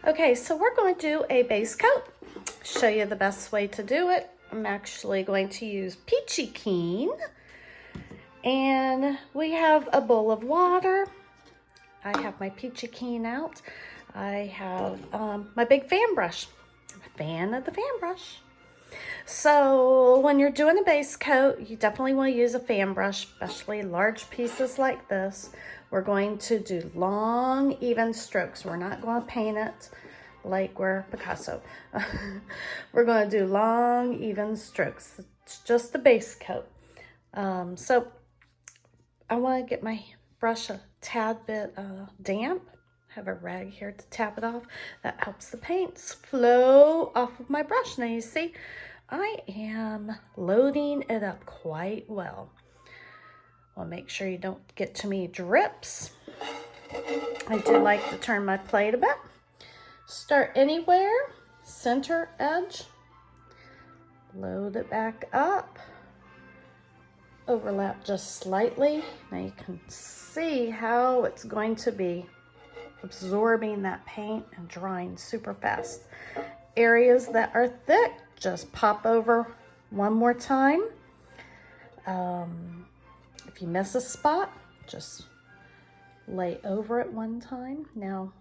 Okay, so we're going to do a base coat. Show you the best way to do it. I'm actually going to use Peachy Keen. And we have a bowl of water. I have my Peachy Keen out. I have my big fan brush. I'm a fan of the fan brush. So when you're doing a base coat, you definitely want to use a fan brush, especially large pieces like this. We're going to do long, even strokes. We're not going to paint it like we're Picasso. We're going to do long, even strokes. It's just a base coat. So I want to get my brush a tad bit damp. Have a rag here to tap it off. That helps the paints flow off of my brush. Now you see, I am loading it up quite well. Well, make sure you don't get too many drips. I do like to turn my plate a bit. Start anywhere, center edge, load it back up, overlap just slightly. Now you can see how it's going to be absorbing that paint and drying super fast. Areas that are thick, just pop over one more time. If you miss a spot, just lay over it one time. Now,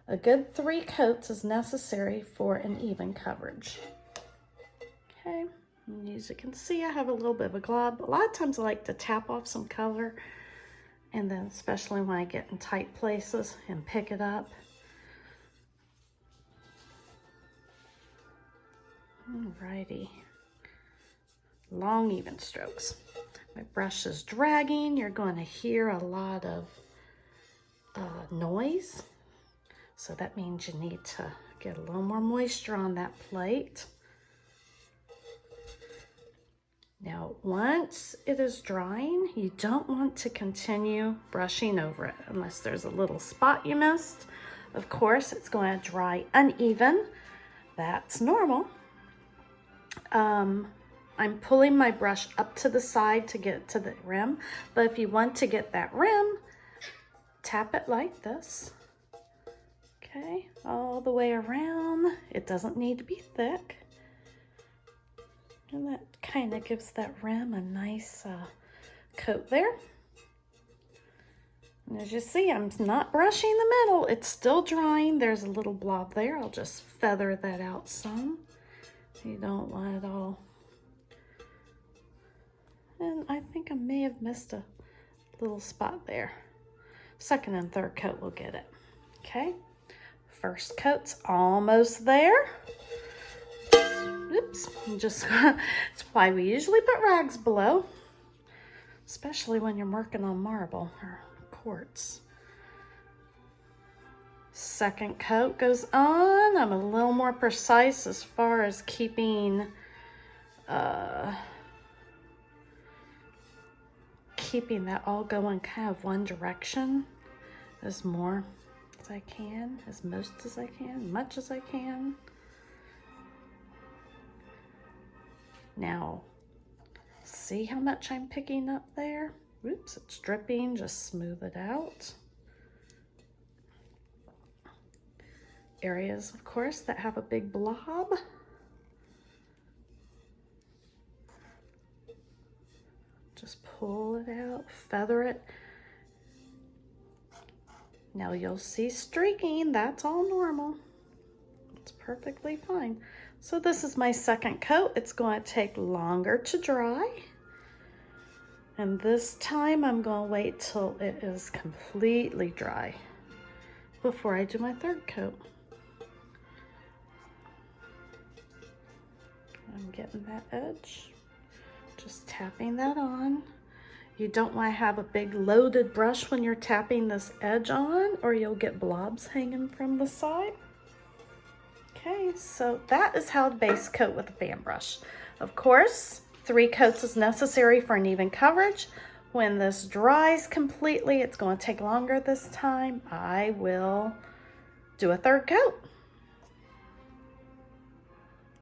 a good 3 coats is necessary for an even coverage. Okay, and as you can see, I have a little bit of a glob. A lot of times I like to tap off some color, and then especially when I get in tight places and pick it up. Alrighty, long even strokes. My brush is dragging. You're going to hear a lot of noise. So that means you need to get a little more moisture on that plate. Now, once it is drying, you don't want to continue brushing over it unless there's a little spot you missed. Of course, it's going to dry uneven. That's normal. I'm pulling my brush up to the side to get to the rim, but if you want to get that rim, tap it like this. Okay, all the way around. It doesn't need to be thick. And that kind of gives that rim a nice coat there. And as you see, I'm not brushing the middle. It's still drying. There's a little blob there. I'll just feather that out some. You don't want it all. And I think I may have missed a little spot there. Second and third coat will get it. Okay, first coat's almost there. Oops, it's why we usually put rags below, especially when you're working on marble or quartz. Second coat goes on. I'm a little more precise as far as keeping that all going kind of one direction as more as I can, as most as I can, much as I can. Now, see how much I'm picking up there? Oops, it's dripping, just smooth it out. Areas, of course, that have a big blob. Just pull it out, feather it. Now you'll see streaking, that's all normal. It's perfectly fine. So this is my second coat. It's going to take longer to dry. And this time I'm going to wait till it is completely dry before I do my third coat. I'm getting that edge, just tapping that on. You don't want to have a big loaded brush when you're tapping this edge on, or you'll get blobs hanging from the side. Okay, so that is how to base coat with a fan brush. Of course, 3 coats is necessary for an even coverage. When this dries completely, it's going to take longer this time. I will do a third coat.